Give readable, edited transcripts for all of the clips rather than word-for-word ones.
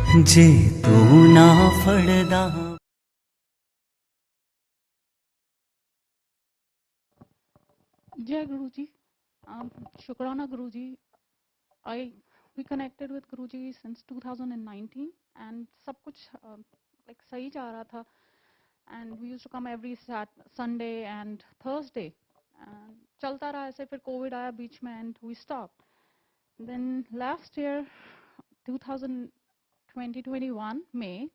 जे तू ना फड़दा। Jai Guruji, Shukrana Guruji. We connected with Guruji since 2019, and सब कुछ like सही जा रहा था. And we used to come every Sunday and Thursday. And चलता रहा ऐसे, फिर COVID आया बीच में and we stopped. Then last year, 2021 May,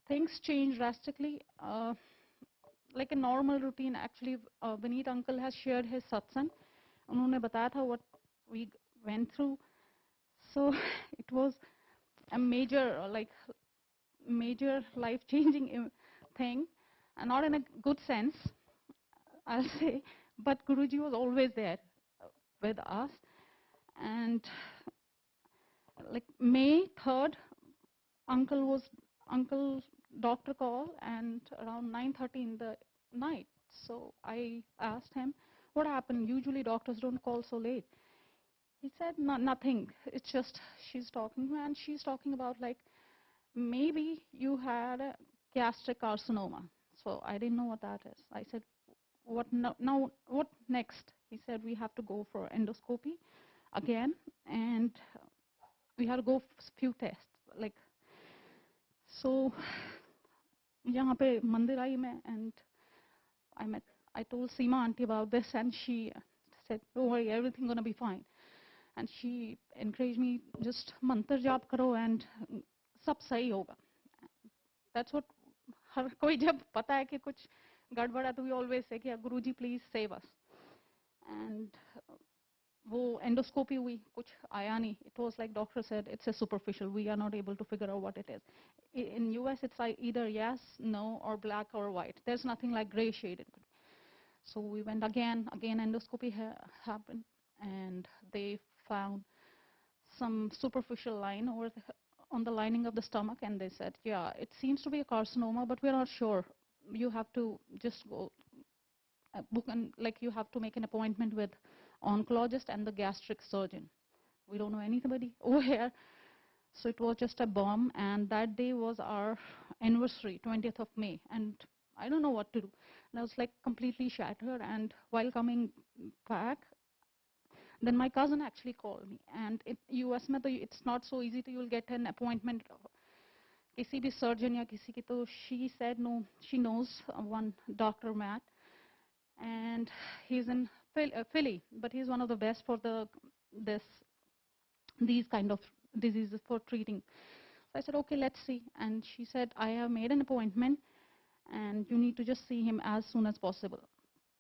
things changed drastically. Like a normal routine, actually, Vineet uncle has shared his satsang. उन्होंने बताया था what we went through. So it was a major, major life-changing thing, and not in a good sense, I'll say. But Guruji was always there with us, and like May 3rd, uncle doctor call, and around 9:30 in the night. So I asked him, what happened? Usually doctors don't call so late. He said, nothing. It's just she's talking, and she's talking about like maybe you had a gastric carcinoma. So I didn't know what that is. I said, what now? What next? He said, we have to go for endoscopy again, and we had to go few tests. Like, so यहाँ पे मंदिर आई मैं, and I told Seema auntie about this, and she said, don't worry, everything gonna be fine. And she encouraged me, just mantra जाप करो and सब सही होगा. That's what हर कोई जब पता है कि कुछ गड़बड़ है तो we always say कि Guruji please save us. And वो endoscopy हुई, कुछ आया नहीं. It was like doctor said, it's a superficial. We are not able to figure out what it is. In US, it's like either yes, no, or black or white. There's nothing like gray shaded. So we went again endoscopy happened, and they found some superficial line on the lining of the stomach, and they said, yeah, it seems to be a carcinoma, but we're not sure. You have to just go book, and like you have to make an appointment with oncologist and the gastric surgeon. We don't know anybody over here. So it was just a bomb, and that day was our anniversary, 20th of May, and I don't know what to do. And I was like completely shattered, and while coming back, then my cousin actually called me, and in US में तो it's not so easy to you'll get an appointment किसी भी surgeon या किसी की. तो she said no, she knows one Dr. Matt, and he's in Philly, but he's one of the best for these kind of diseases for treating. So I said, okay, let's see. And she said, I have made an appointment, and you need to just see him as soon as possible.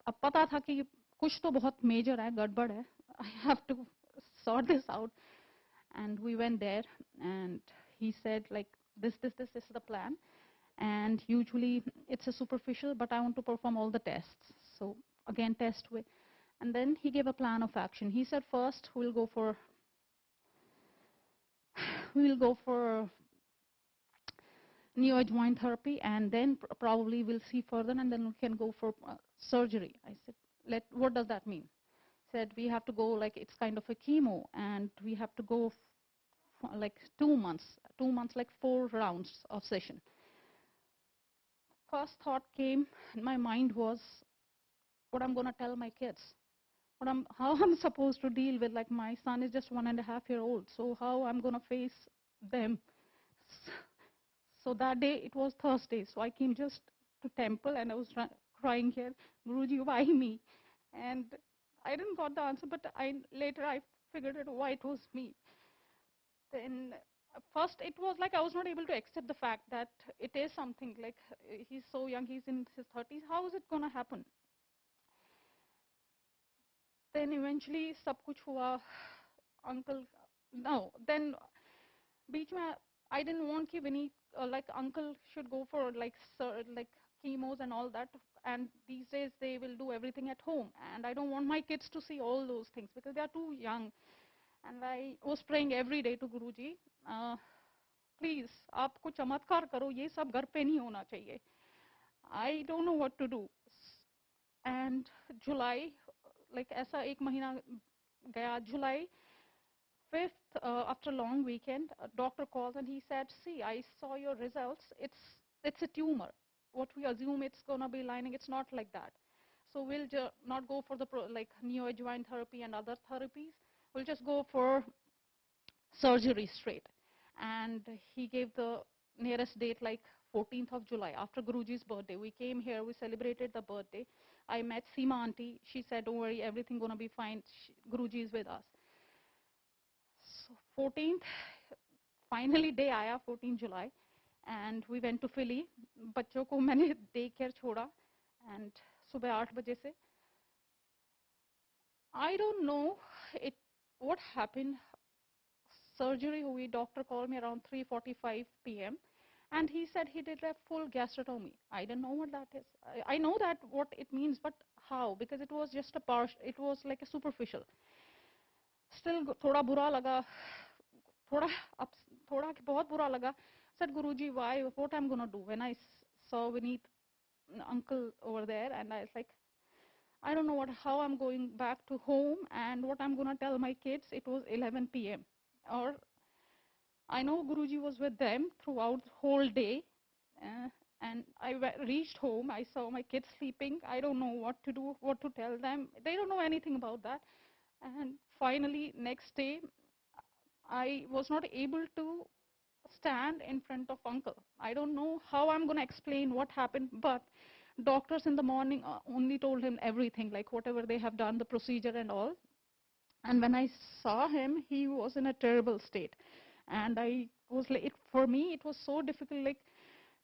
अब पता था कि कुछ तो बहुत major है, गड़बड़ है. I have to sort this out. And we went there, and he said, like, this is the plan. And usually it's a superficial, but I want to perform all the tests. So again, test way. And then he gave a plan of action. He said, first we'll go for neo-adjoint therapy, and then probably we'll see further, and then we can go for surgery. I said, what does that mean? He said, we have to go, like, it's kind of a chemo, and we have to go like 2 months, like 4 rounds of session. First thought came in my mind was, what I'm going to tell my kids. How I'm supposed to deal with, like, my son is just 1.5 years old, so how I'm going to face them. So that day, it was Thursday, so I came just to temple, and I was crying here, Guruji, why me? And I didn't got the answer, but later I figured out why it was me. Then first it was like I was not able to accept the fact that it is something, like he's so young, he's in his 30s, how is it going to happen? Then eventually सब कुछ हुआ, uncle, no, then बीच में I didn't want कि Vinny, like uncle should go for like chemos and all that, and these days they will do everything at home, and I don't want my kids to see all those things because they are too young. And I was praying every day to Guruji, please, आप कुछ चमत्कार करो, ये सब घर पे नहीं होना चाहिए. I don't know what to do. And July, like ऐसा 1 महीना गया, July 5th, after a long weekend, a doctor called and he said, see, I saw your results. It's a tumor. What we assume it's going to be lining, it's not like that. So we'll not go for the like neoadjuvant therapy and other therapies. We'll just go for surgery straight. And he gave the nearest date like 14th of July, after Guruji's birthday. We came here, we celebrated the birthday. I met Seema Aunty. She said, don't worry, everything going to be fine. Guruji is with us. So 14th, finally day आया 14 July, and we went to Philly. बच्चों को मैंने day care छोड़ा, and सुबह 8 बजे से. I don't know what happened. Surgery हुई. Doctor called me around 3:45 p.m. and he said he did a full gastrotomy. I don't know what that is. I know that what it means, but how? Because it was just a partial. It was like a superficial. Still थोड़ा बुरा लगा. थोड़ा बहुत बुरा लगा. Said, Guruji, why? What I'm gonna do? When I saw Vineet, uncle over there, and I was like, I don't know how I'm going back to home and what I'm gonna tell my kids. It was 11 p.m. Or I know Guruji was with them throughout the whole day, and I reached home. I saw my kids sleeping. I don't know what to do, what to tell them. They don't know anything about that. And finally, next day, I was not able to stand in front of uncle. I don't know how I'm going to explain what happened, but doctors in the morning only told him everything, like whatever they have done, the procedure and all. And when I saw him, he was in a terrible state. And I was like, for me, it was so difficult, like,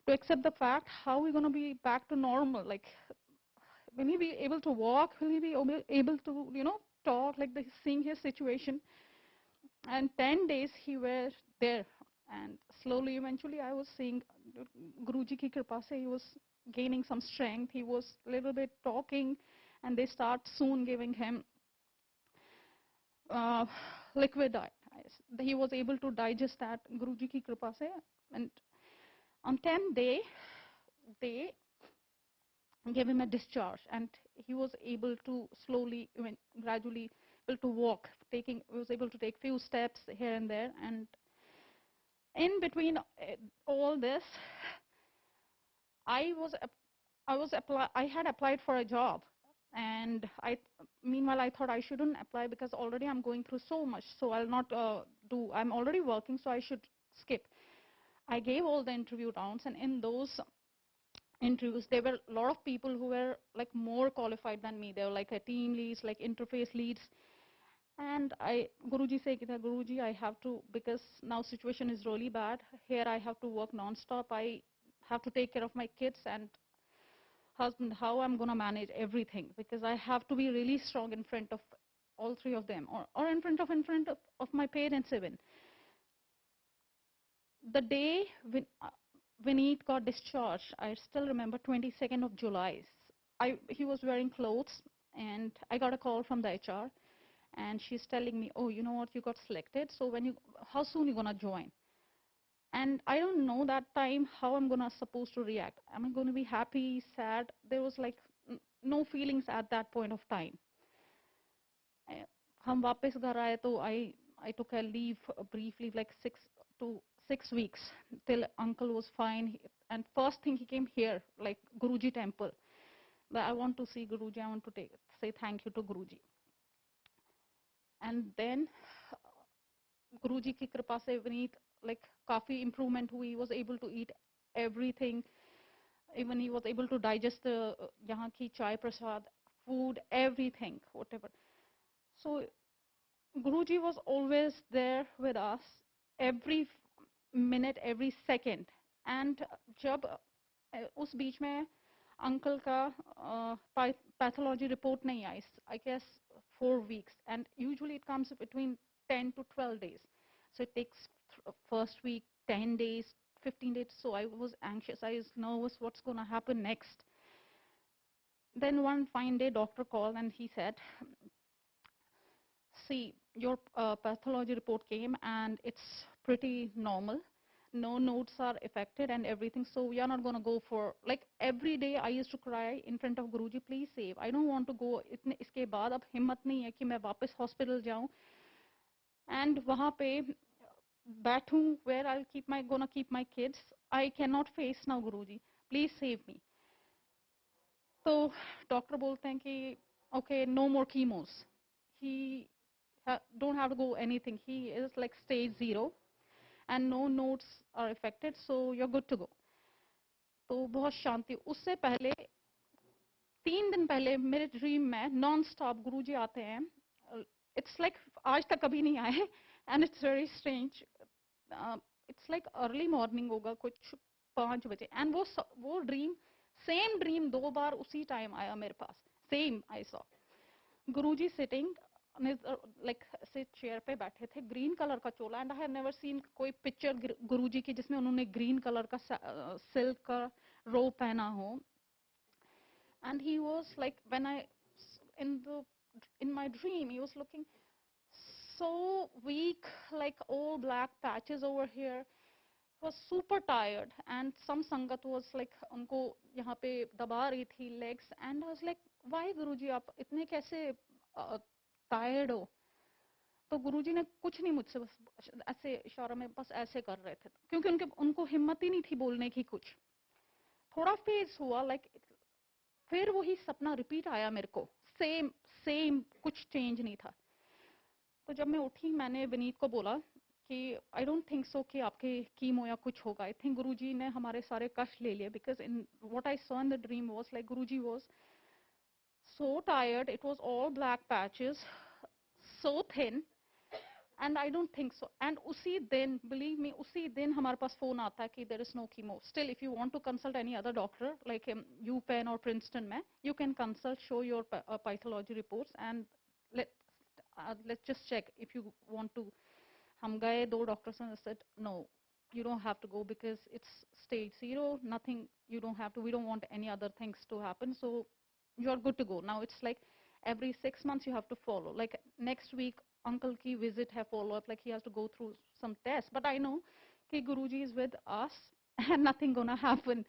to accept the fact, how are we going to be back to normal? Like, will he be able to walk? Will he be able to, talk, like seeing his situation? And 10 days he was there. And slowly, eventually, I was seeing Guruji ki kripa se, he was gaining some strength. He was a little bit talking, and they start soon giving him liquid diet. He was able to digest that, Guruji ki kripa se. And on 10th day, they gave him a discharge, and he was able to slowly, gradually, able to walk. Was able to take few steps here and there. And in between all this, I had applied for a job, and meanwhile I thought I shouldn't apply because already I'm going through so much, so I'll not do. I'm already working, so I should skip. I gave all the interview rounds, and in those interviews, there were a lot of people who were like more qualified than me. They were like a team leads, like interface leads. And Guruji said, Guruji, I have to, because now situation is really bad. Here I have to work non-stop. I have to take care of my kids and husband. How I'm going to manage everything? Because I have to be really strong in front of all three of them, or in front of my parents even. The day when Vineet got discharged, I still remember 22nd of July. He was wearing clothes, and I got a call from the HR. And she's telling me, oh, you know what, you got selected. So how soon you going to join? And I don't know that time how I'm supposed to react. Am I going to be happy, sad? There was like no feelings at that point of time. हम वापस घर आए तो I took a leave, a brief leave, like 6 weeks till uncle was fine. And first thing he came here, like Guruji temple. But I want to see Guruji. I want to say thank you to Guruji. And then Guruji ki kripa se Vineet, like काफी improvement hui. He was able to eat everything. Even he was able to digest the यहाँ की chai prasad, food, everything, whatever. So Guruji was always there with us, every minute, every second. And जब उस बीच में uncle का pathology report नहीं आई, I guess 4 weeks, and usually it comes between 10 to 12 days. So it takes first week, 10 days, 15 days. So I was anxious. I was nervous. What's going to happen next? Then one fine day, doctor called and he said, see, your pathology report came and it's pretty normal. No nodes are affected and everything. So we are not going to go for, like every day I used to cry in front of Guruji, please save. I don't want to go. इसके बाद अब हिम्मत नहीं है कि मैं वापस hospital जाऊं. and वहाँ पे बैठूं, where I'll gonna keep my kids. I cannot face now, Guruji. Please save me. तो डॉक्टर बोलते हैं कि okay, no more chemos. He don't have to go anything. He is like stage 0 and no nodes are affected, so you're good to go. तो बहुत शांति. उससे पहले 3 दिन पहले मेरे ड्रीम में नॉन स्टॉप गुरुजी आते हैं. इट्स लाइक आज तक कभी नहीं आए and it's very strange. It's like early morning होगा कुछ 5 बजे एंड वो ड्रीम सेम ड्रीम 2 बार उसी टाइम आया मेरे पास. Same I saw Guruji sitting like ऐसे चेयर पे बैठे थे, ग्रीन कलर का चोला, and I have never seen कोई पिक्चर गुरुजी की जिसमें उन्होंने ग्रीन कलर का सिल्क का रो पहना हो. And he was like, when I in my dream, he was looking so weak, like all black patches over here. Was super tired, and some sangat was like उनको यहाँ पे दबा रही थी legs, and I was like, why गुरुजी आप इतने कैसे tired हो? तो गुरुजी ने कुछ नहीं, मुझसे बस ऐसे इशारा में बस ऐसे कर रहे थे, क्योंकि उनको हिम्मत ही नहीं थी बोलने की कुछ. थोड़ा फेज हुआ, like फिर वही सपना रिपीट आया मेरे को, सेम कुछ चेंज नहीं था. तो जब मैं उठी, मैंने विनीत को बोला कि आई डोंट थिंक सो कि आपके कीमो या कुछ होगा. आई थिंक गुरुजी ने हमारे सारे कष्ट ले लिए, because in what I saw in the dream was like Guruji was so tired, it was all black patches, so thin, and I don't think so. And उसी दिन, बिलीव मी, उसी दिन हमारे पास फोन आता है कि there is no chemo. Still if you want to consult any other doctor like U Penn और Princeton में, you can consult, show your pathology reports and let's just check if you want to. हम गए 2 doctors ने said no, you don't have to go because it's stage 0, nothing, you don't have to, we don't want any other things to happen, so you're good to go. Now it's like every 6 months you have to follow, like next week uncle ki visit hai, follow up, like he has to go through some tests, but I know ki Guruji is with us and nothing gonna happen,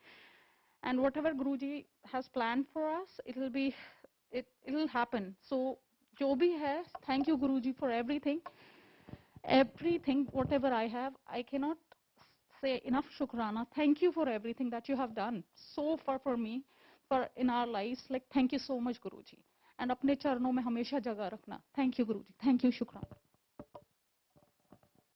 and whatever Guruji has planned for us, it'll happen. So जो भी है, thank you Guruji for everything, whatever I have, I cannot say enough shukrana. Thank you for everything that you have done so far for me, for in our lives, like thank you so much Guruji, and अपने चरणों में हमेशा जगह रखना. Thank you Guruji, thank you, शुक्राना.